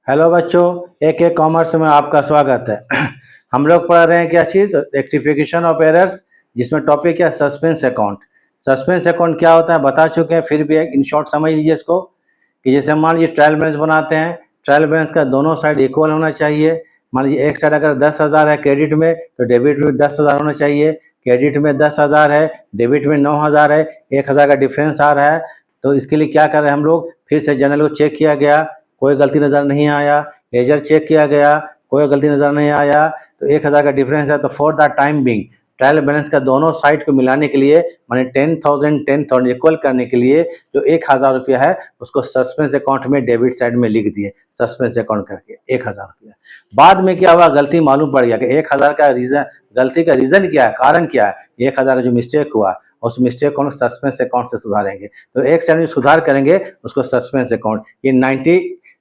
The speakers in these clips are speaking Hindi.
हेलो बच्चों, एक कॉमर्स में आपका स्वागत है। हम लोग पढ़ रहे हैं क्या चीज़, रेक्टिफिकेशन ऑफ एरर्स, जिसमें टॉपिक है सस्पेंस अकाउंट। सस्पेंस अकाउंट क्या होता है बता चुके हैं, फिर भी इन शॉर्ट समझ लीजिए इसको कि जैसे मान लीजिए ट्रायल बैलेंस बनाते हैं। ट्रायल बैलेंस का दोनों साइड इक्वल होना चाहिए। मान लीजिए एक साइड अगर 10,000 है क्रेडिट में, तो डेबिट में 10,000 होना चाहिए। क्रेडिट में 10,000 है, डेबिट में 9,000 है, 1,000 का डिफरेंस आ रहा है। तो इसके लिए क्या कर रहे हैं हम लोग, फिर से जनरल को चेक किया गया, कोई गलती नज़र नहीं आया। लेजर चेक किया गया, कोई गलती नज़र नहीं आया। तो 1,000 का डिफरेंस है। तो for the time being trial balance का दोनों साइड को मिलाने के लिए, माने 10,000 इक्वल करने के लिए जो 1,000 रुपया है उसको सस्पेंस अकाउंट में डेबिट साइड में लिख दिए, सस्पेंस अकाउंट करके 1,000 रुपया। बाद में क्या हुआ, गलती मालूम पड़ गया कि 1,000 का रीज़न, गलती का रीज़न क्या है, कारण क्या है, 1,000 का जो मिस्टेक हुआ उस मिस्टेक को सस्पेंस अकाउंट से सुधारेंगे। तो एक साइड में सुधार करेंगे उसको सस्पेंस अकाउंट। ये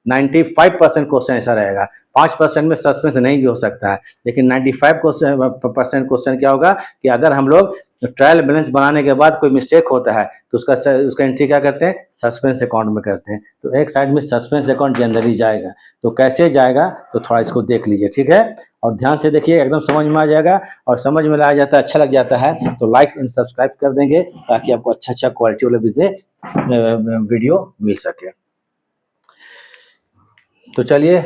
95% क्वेश्चन ऐसा रहेगा। 5% में सस्पेंस नहीं भी हो सकता है, लेकिन 95% क्वेश्चन क्या होगा कि अगर हम लोग ट्रायल बैलेंस बनाने के बाद कोई मिस्टेक होता है तो उसका एंट्री क्या करते हैं, सस्पेंस अकाउंट में करते हैं। तो एक साइड में सस्पेंस अकाउंट जनरली जाएगा। तो कैसे जाएगा तो थोड़ा इसको देख लीजिए, ठीक है, और ध्यान से देखिए, एकदम समझ में आ जाएगा। और समझ में आ जाता है, अच्छा लग जाता है तो लाइक एंड सब्सक्राइब कर देंगे, ताकि आपको अच्छा क्वालिटी वाला वीडियो मिल सके। तो चलिए,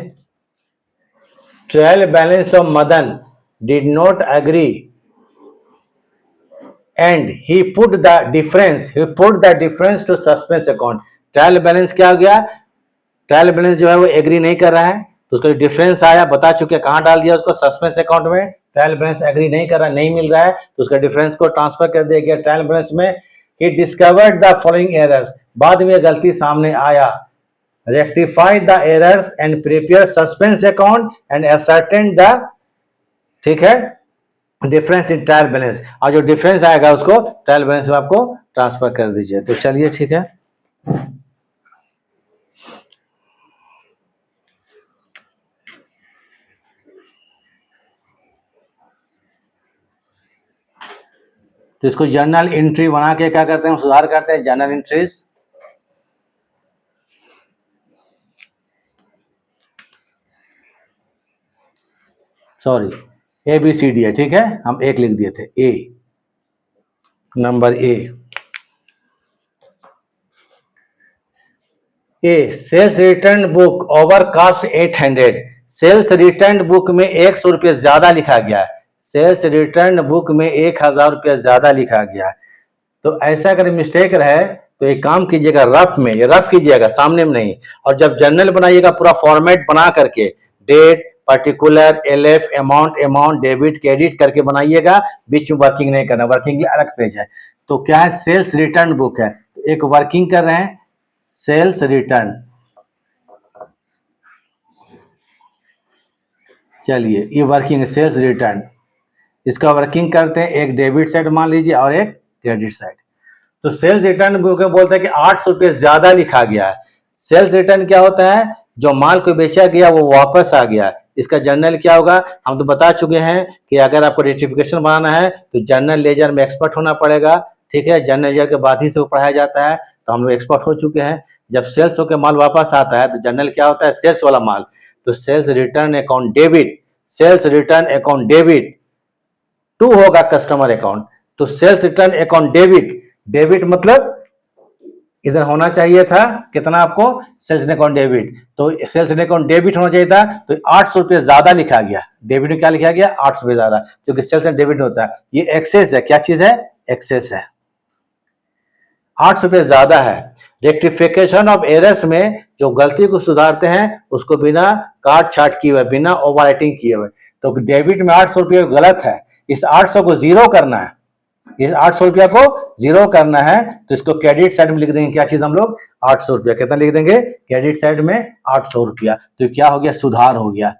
trial balance of Madan did not agree and he put the difference to suspense account. Trial balance क्या हो गया, ट्रायल बैलेंस जो है वो एग्री नहीं कर रहा है, तो उसका डिफरेंस आया, बता चुके कहाँ डाल दिया उसको, सस्पेंस अकाउंट में। ट्रायल बैलेंस एग्री नहीं कर रहा, नहीं मिल रहा है, तो उसका डिफरेंस को ट्रांसफर कर दिया गया ट्रायल बैलेंस में। He discovered the following errors, बाद में गलती सामने आया। Rectify the errors and prepare suspense account and ascertain the, ठीक है, डिफरेंस इन ट्रायल बैलेंस। और जो डिफरेंस आएगा उसको ट्रायल बैलेंस में आपको ट्रांसफर कर दीजिए। तो चलिए ठीक है, तो इसको जर्नल एंट्री बना के क्या करते हैं, सुधार करते हैं जर्नल एंट्रीज। सॉरी, ABCD है, ठीक है, हम एक लिख दिए थे, A, number A sales return book overcast 800। Sales return book में 100 रुपये ज्यादा लिखा गया है। सेल्स रिटर्न बुक में 1,000 रुपया ज्यादा लिखा गया है। तो ऐसा अगर मिस्टेक रहे तो एक काम कीजिएगा, रफ में, ये रफ कीजिएगा, सामने में नहीं। और जब जर्नल बनाइएगा पूरा फॉर्मेट बना करके, date, particular, LF, amount, debit, credit करके बनाइएगा। बीच में वर्किंग नहीं करना, वर्किंग के लिए अलग पेज है। तो क्या है, सेल्स रिटर्न बुक है, एक वर्किंग कर रहे हैं, सेल्स रिटर्न। चलिए, ये वर्किंग है, सेल्स रिटर्न, इसका वर्किंग करते हैं। एक डेबिट साइड मान लीजिए और एक क्रेडिट साइड। तो सेल्स रिटर्न बुक में बोलता है कि 800 रुपये ज्यादा लिखा गया है। सेल्स रिटर्न क्या होता है, जो माल को बेचा गया वो वापस आ गया। इसका जर्नल क्या होगा, हम तो बता चुके हैं कि अगर आपको रेक्टिफिकेशन बनाना है तो जर्नल लेजर में एक्सपर्ट होना पड़ेगा, ठीक है। जर्नल लेजर के बाद ही से वो पढ़ाया जाता है, तो हम लोग एक्सपर्ट हो चुके हैं। जब सेल्स होकर माल वापस आता है तो जर्नल क्या होता है, सेल्स वाला माल। तो sales return account debit, sales return account debit to होगा कस्टमर अकाउंट। तो sales return account debit, debit मतलब इधर होना चाहिए था कितना आपको, सेल्स अकाउंट डेबिट। तो सेल्स अकाउंट डेबिट होना चाहिए था, तो 800 रुपये ज्यादा लिखा गया। डेबिट में क्या लिखा गया, 800 रुपये ज्यादा, क्योंकि सेल्स एंड डेबिट होता है। ये एक्सेस है, क्या चीज है, एक्सेस है, 800 रुपये ज्यादा है। रेक्टिफिकेशन ऑफ एरर्स में जो गलती को सुधारते हैं उसको बिना काट छाट किए हुए, बिना ओवर राइटिंग किए हुए। तो डेबिट में 800 रुपये गलत है, इस 800 को जीरो करना है, इस 800 रुपया को जीरो करना है। तो इसको क्रेडिट साइड में लिख देंगे, क्या चीज हम लोग, 800 रुपया। कितना लिख देंगे, क्रेडिट साइड में 800 रुपया। तो क्या हो गया, सुधार हो गया,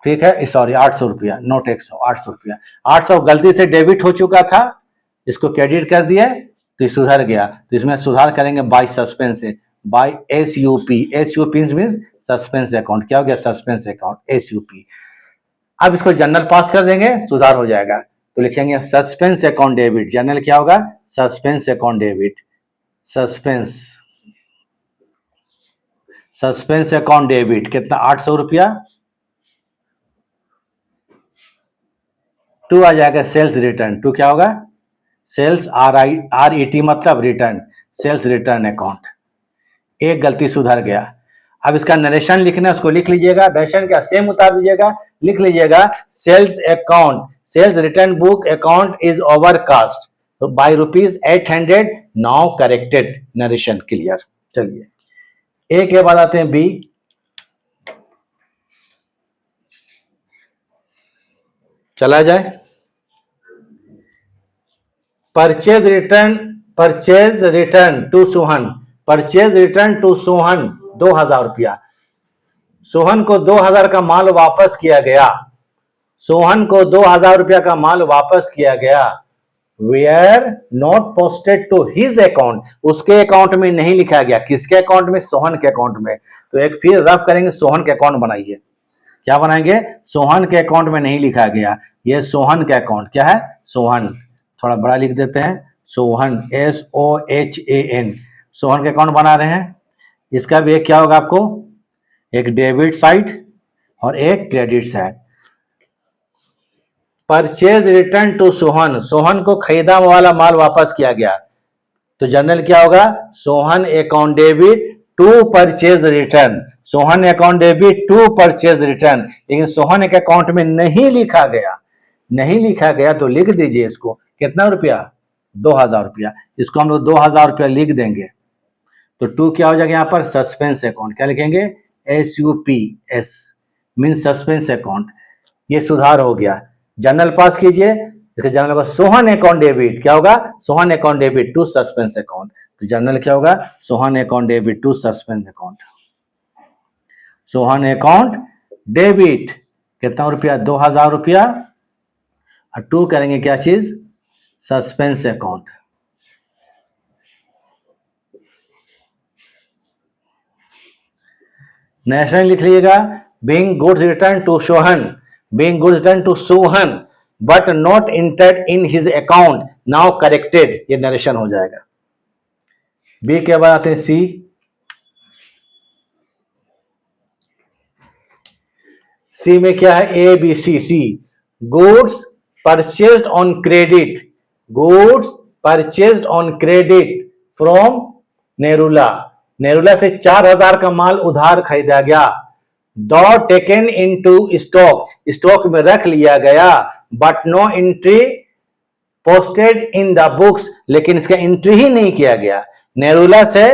ठीक है, सॉरी 800 रुपया, नोट 100, 800 रुपया। 800 गलती से डेबिट हो चुका था, इसको क्रेडिट कर दिया तो ये सुधर गया। तो इसमें सुधार करेंगे बाय सस्पेंस से, by SUP। SUP means suspense account. क्या हो गया, सस्पेंस अकाउंट, SUP। अब इसको जनरल पास कर देंगे, सुधार हो जाएगा। तो लिखेंगे सस्पेंस अकाउंट डेबिट, जनरल क्या होगा, suspense account debit, suspense, suspense account debit कितना 800 रुपया। टू आ जाएगा सेल्स रिटर्न। टू क्या होगा सेल्स RET मतलब रिटर्न, सेल्स रिटर्न अकाउंट। एक गलती सुधर गया। अब इसका नरेशन लिखना है उसको लिख लीजिएगा, नरेशन क्या सेम उतार दीजिएगा, लिख लीजिएगा sales account sales return book account is over cast by ₹800 now corrected narration clear. चलिए ए के बाद आते हैं बी। चला जाए purchase return to Sohan, purchase return to Sohan 2000 रुपया। सोहन को 2000 का माल वापस किया गया, सोहन को 2000 रुपया का माल वापस किया गया। Were not posted to his account, उसके अकाउंट में नहीं लिखा गया। किसके अकाउंट में सोहन के अकाउंट में। तो एक फिर रफ करेंगे सोहन के अकाउंट बनाइए। क्या बनाएंगे सोहन के अकाउंट में नहीं लिखा गया। ये सोहन का अकाउंट क्या है सोहन, थोड़ा बड़ा लिख देते हैं सोहन SOHAN सोहन के अकाउंट बना रहे हैं। इसका भी एक क्या होगा आपको एक डेबिट साइड और एक credit side. Purchase return to Sohan, Sohan को खरीदा वाला माल वापस किया गया। तो जनरल क्या होगा Sohan account debit to purchase return, Sohan account debit to purchase return. लेकिन सोहन के अकाउंट में नहीं लिखा गया, नहीं लिखा गया तो लिख दीजिए इसको कितना रुपया 2000 रुपया। इसको हम लोग 2000 रुपया लिख देंगे। तो टू क्या हो जाएगा यहाँ पर सस्पेंस अकाउंट, क्या लिखेंगे SUPS मीन सस्पेंस अकाउंट। ये सुधार हो गया। जनरल पास कीजिए, इसके जनरल का सोहन अकाउंट डेबिट क्या होगा Sohan account debit to suspense account. तो जनरल क्या होगा Sohan account debit to suspense account. Sohan account debit कितना रुपया 2000 रुपया और टू करेंगे क्या चीज सस्पेंस अकाउंट। नेशनल लिख लीजिएगा being goods return to Sohan, being goods return to Sohan but not entered in his account now corrected. ये नरेशन हो जाएगा। बी के बाद आते हैं सी। सी में क्या है ABC goods purchased on credit, goods purchased on credit from Nerula, Nerula से 4000 का माल उधार खरीदा गया। दो टेकन इनटू स्टॉक, स्टॉक में रख लिया गया but no entry posted in the books, लेकिन इसका एंट्री ही नहीं किया गया। नेरुला से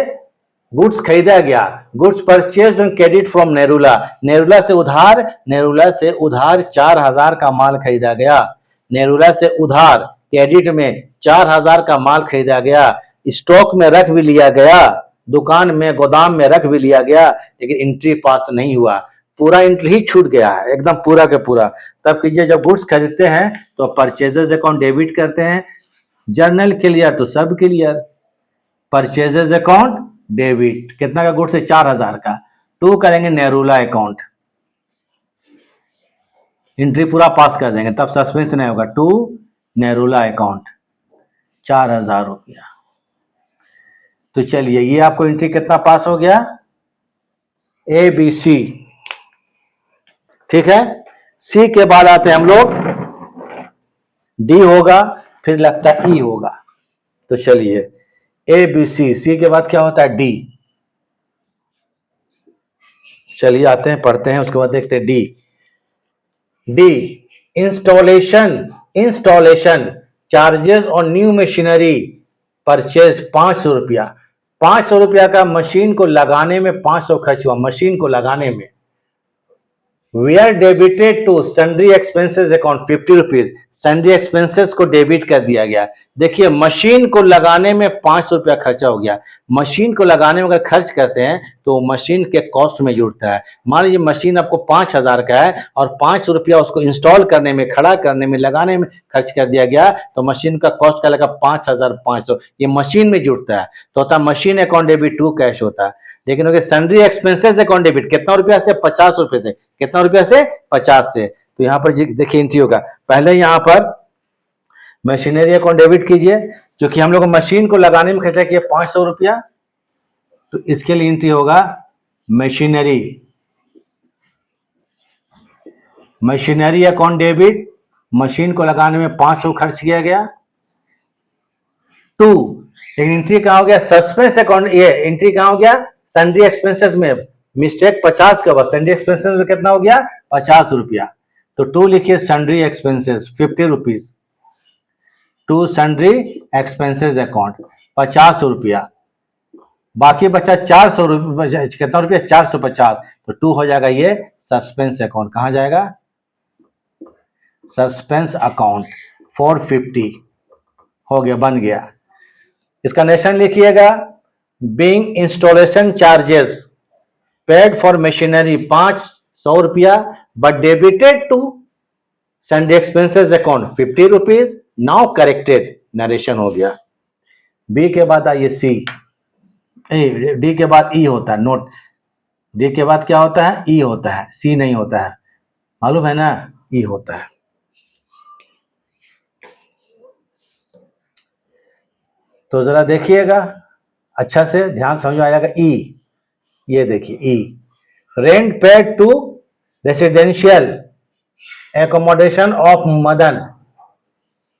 गुड्स खरीदा गया, goods purchased on credit from Nerula, Nerula से उधार 4000 का माल खरीदा गया। नेरुला से उधार क्रेडिट में 4000 का माल खरीदा गया। स्टॉक में रख भी लिया गया, दुकान में गोदाम में रख भी लिया गया, लेकिन एंट्री पास नहीं हुआ। पूरा एंट्री ही छूट गया है एकदम पूरा के पूरा। तब कीजिए जब गुड्स खरीदते हैं तो परचेजेज अकाउंट डेबिट करते हैं। जर्नल क्लियर तो सब क्लियर। परचेजेज अकाउंट डेबिट कितना का गुड्स है 4000 का। टू करेंगे नेरुला अकाउंट, एंट्री पूरा पास कर देंगे तब सस्पेंस नहीं होगा। टू नेरुला अकाउंट 4000 रुपया। तो चलिए ये आपको एंट्री कितना पास हो गया ABC। ठीक है। सी के बाद आते हैं हम लोग डी होगा फिर लगता है ई होगा। तो चलिए ABC, सी के बाद क्या होता है डी। चलिए आते हैं पढ़ते हैं उसके बाद देखते हैं D. D installation charges on new machinery purchase 500 रुपया। 500 रुपया का मशीन को लगाने में 500 खर्च हुआ, मशीन को लगाने में। We are debited to sundry expenses account 50 rupees, sundry expenses को डेबिट कर दिया गया। देखिए मशीन को लगाने में 500 रुपया खर्चा हो गया। मशीन को लगाने में अगर खर्च करते हैं तो मशीन के कॉस्ट में जुड़ता है। मान लीजिए मशीन आपको 5000 का है और 500 रुपया उसको इंस्टॉल करने में, खड़ा करने में, लगाने में खर्च कर दिया गया, तो मशीन का कॉस्ट क्या लगा 5500। ये मशीन में जुड़ता है तो होता है machine account debit to cash होता है। लेकिन अगर सन्ड्री एक्सपेंसेस अकाउंट डेबिट कितना रुपया से 50 रुपए से, कितना रुपया से 50 से। तो यहाँ पर देखिए एंट्री होगा। पहले यहाँ पर मशीनरी अकाउंट डेबिट कीजिए, क्योंकि हम लोग मशीन को लगाने में खर्चा किया 500 रुपया, तो इसके लिए एंट्री होगा machinery, machinery account debit, machine को लगाने में 500 खर्च किया गया। टू, एंट्री कहाँ हो गया, सस्पेंस अकाउंट, ये एंट्री कहाँ हो गया, सन्ड्री एक्सपेंसेस में, मिस्टेक 50 का बस, सन्ड्री एक्सपेंसेस में कितना हो गया, 50 रुपया। तो टू लिखिए sundry expenses 50 rupees, to sundry expenses account 50 रुपया, बाकी बचा 400 रुपया, कितना रुपया, 450। तो टू हो जाएगा ये सस्पेंस अकाउंट, कहाँ जाएगा, सस्पेंस अकाउंट 450 हो गया, बन गया। इसका नेशन लिखिएगा, being installation charges paid for machinery 500 रुपया, but debited to Sunday expenses account 50 rupees, now corrected, narration हो गया। बी के बाद आइए सी, डी के बाद ई होता है, नोट, डी के बाद क्या होता है, ई होता है, सी नहीं होता है, मालूम है ना, ई होता है। तो जरा देखिएगा अच्छा से, ध्यान समझ में आएगा। ई, ये देखिए E, rent paid to residential accommodation of Madan,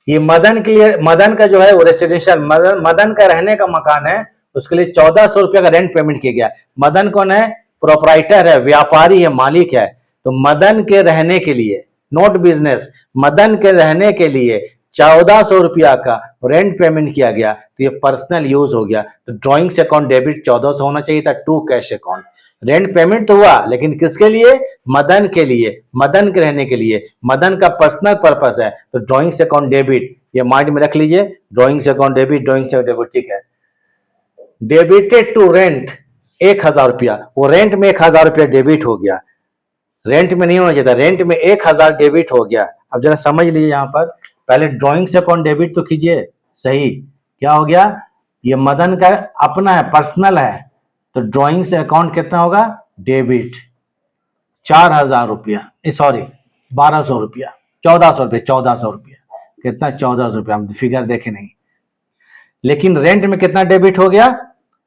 ये मदन के लिए, मदन का जो है वो रेसिडेंशियल, मदन का रहने का मकान है, उसके लिए 1400 रुपया का रेंट पेमेंट किया गया। मदन कौन है, प्रोपराइटर है, व्यापारी है, मालिक है। तो मदन के रहने के लिए, नोट बिजनेस, मदन के रहने के लिए 1400 रुपया का रेंट पेमेंट किया गया, तो ये पर्सनल यूज हो गया। तो ड्रॉइंग से अकाउंट डेबिट 1400 होना चाहिए था, to cash account. Rent payment तो हुआ, लेकिन किसके लिए, मदन के लिए, मदन के रहने के लिए, मदन का पर्सनल पर्पस है। तो ड्रॉइंग से अकाउंट डेबिट, ये माइंड में रख लीजिए, ड्रॉइंग से अकाउंट डेबिट, ड्रॉइंग से डेबिट, ठीक है। डेबिटेड टू रेंट 1000 रुपया, वो रेंट में 1000 रुपया डेबिट हो गया, रेंट में नहीं होना चाहिए था, रेंट में 1000 डेबिट हो गया। अब जरा समझ लीजिए, यहां पर पहले ड्रॉइंग से अकाउंट डेबिट तो कीजिए, सही, क्या हो गया, ये मदन का अपना है, पर्सनल है, तो ड्रॉइंग से अकाउंट कितना होगा, डेबिट 4000 रुपया, सॉरी 1200 रुपया, 1400 रुपया, 1400 रुपया, कितना, 1400 रुपया, हम फिगर देखे नहीं। लेकिन रेंट में कितना डेबिट हो गया,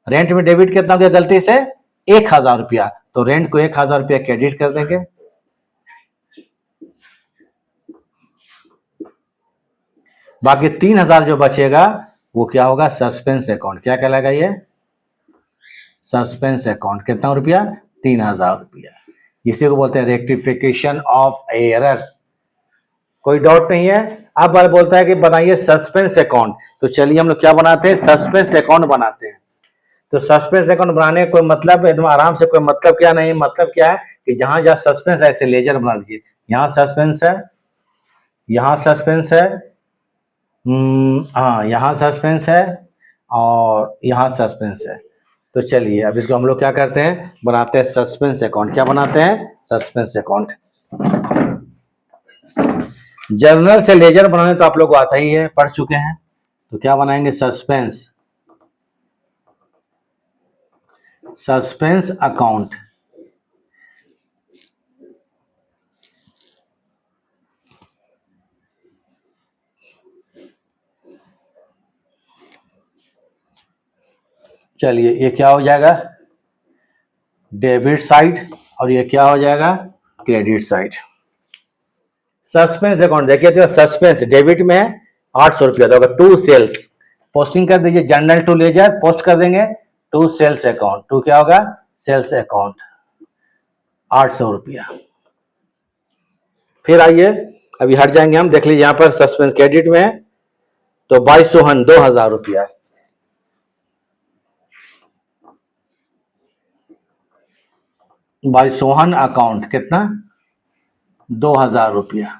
रेंट में डेबिट कितना हो गया गलती से, 1000 रुपया, तो रेंट को 1000 रुपया क्रेडिट कर देंगे। बाकी 3000 जो बचेगा वो क्या होगा, सस्पेंस अकाउंट, क्या कहलाएगा ये, सस्पेंस अकाउंट, कितना रुपया, 3000 रुपया। इसी को बोलते हैं रेक्टिफिकेशन ऑफ एरर्स। कोई डाउट नहीं है। अब बोलता है कि बनाइए सस्पेंस अकाउंट, तो चलिए हम लोग क्या बनाते हैं, सस्पेंस अकाउंट बनाते हैं। तो सस्पेंस अकाउंट बनाने का कोई मतलब एकदम आराम से, कोई मतलब क्या नहीं, मतलब क्या है कि जहां जहां सस्पेंस है ऐसे लेजर बना दीजिए, यहाँ सस्पेंस है, यहाँ सस्पेंस है, हाँ यहाँ सस्पेंस है, और यहाँ सस्पेंस है। तो चलिए अब इसको हम लोग क्या करते हैं, बनाते हैं सस्पेंस अकाउंट। क्या बनाते हैं, सस्पेंस अकाउंट। जर्नल से लेजर बनाने तो आप लोग को आता ही है, पढ़ चुके हैं। तो क्या बनाएंगे, सस्पेंस, सस्पेंस अकाउंट। चलिए ये क्या हो जाएगा, डेबिट साइड, और ये क्या हो जाएगा, क्रेडिट साइड। सस्पेंस अकाउंट देखिए, तो सस्पेंस डेबिट में है 800 रुपया, तो टू सेल्स, पोस्टिंग कर दीजिए, जनरल टू लेजर पोस्ट कर देंगे, टू सेल्स अकाउंट, टू क्या होगा, सेल्स अकाउंट 800 रुपया। फिर आइए अभी हट जाएंगे हम, देख लीजिए यहां पर सस्पेंस क्रेडिट में है, तो 22 सोहन 2000 रुपया, बाई सोहन अकाउंट कितना, 2000 रुपया।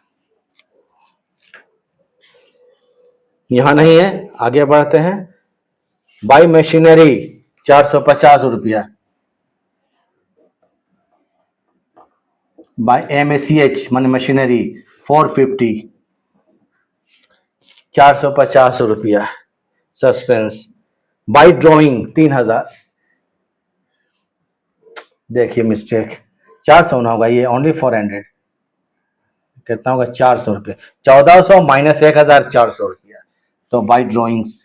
यहां नहीं है, आगे बढ़ते हैं। बाई मशीनरी 450 रुपया, बाई MACH मन मशीनरी 450, 450 रुपया सस्पेंस। बाई ड्रॉइंग 3000, देखिए मिस्टेक, 400 ना होगा ये, ओनली 400, कितना होगा, 400 रुपया, 1400 माइनस 1000, 400 रुपया। तो by drawings,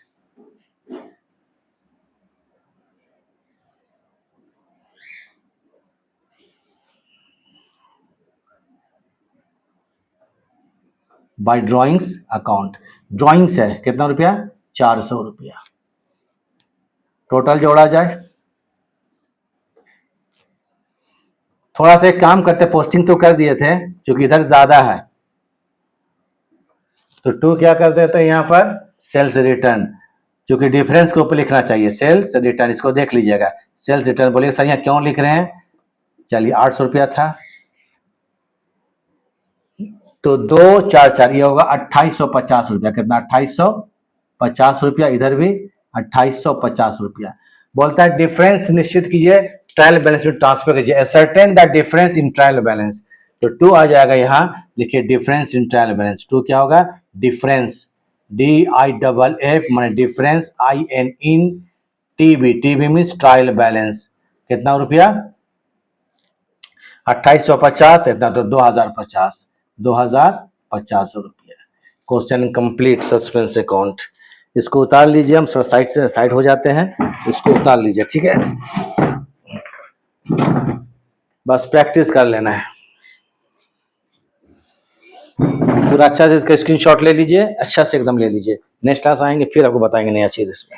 by drawings account. Drawings है कितना रुपया, 400 रुपया। टोटल जोड़ा जाए, थोड़ा सा एक काम करते, पोस्टिंग तो कर दिए थे, क्योंकि इधर ज्यादा है तो 2 क्या कर देते हैं यहाँ पर, सेल्स रिटर्न, क्योंकि डिफरेंस को ऊपर लिखना चाहिए, सेल्स रिटर्न। इसको देख लीजिएगा, सेल्स रिटर्न। बोलिए सर यहाँ क्यों लिख रहे हैं, चलिए 800 रुपया था तो 2 4 4 ये होगा 2850 रुपया। कितना, 2850 रुपया। इधर भी 2850 रुपया। बोलता है डिफरेंस निश्चित कीजिए, ट्रायल बैलेंस में ट्रांसफर कीजिए, ascertain the difference in trial balance. तो 2 आ जाएगा यहाँ, लिखिए डिफरेंस इन ट्रायल बैलेंस। 2 क्या होगा, डिफरेंस, DIFF माने difference, IN in TB, TB means trial balance. कितना रुपया, 2850, इतना तो 2050, 2050 रुपया। Question complete, suspense account. इसको उतार लीजिए, हम साइड से साइड हो जाते हैं, इसको उतार लीजिए, ठीक है। बस प्रैक्टिस कर लेना है पूरा अच्छा से। इसका स्क्रीनशॉट ले लीजिए, अच्छा से एकदम ले लीजिए। नेक्स्ट क्लास आएंगे फिर आपको बताएंगे नया चीज इसमें।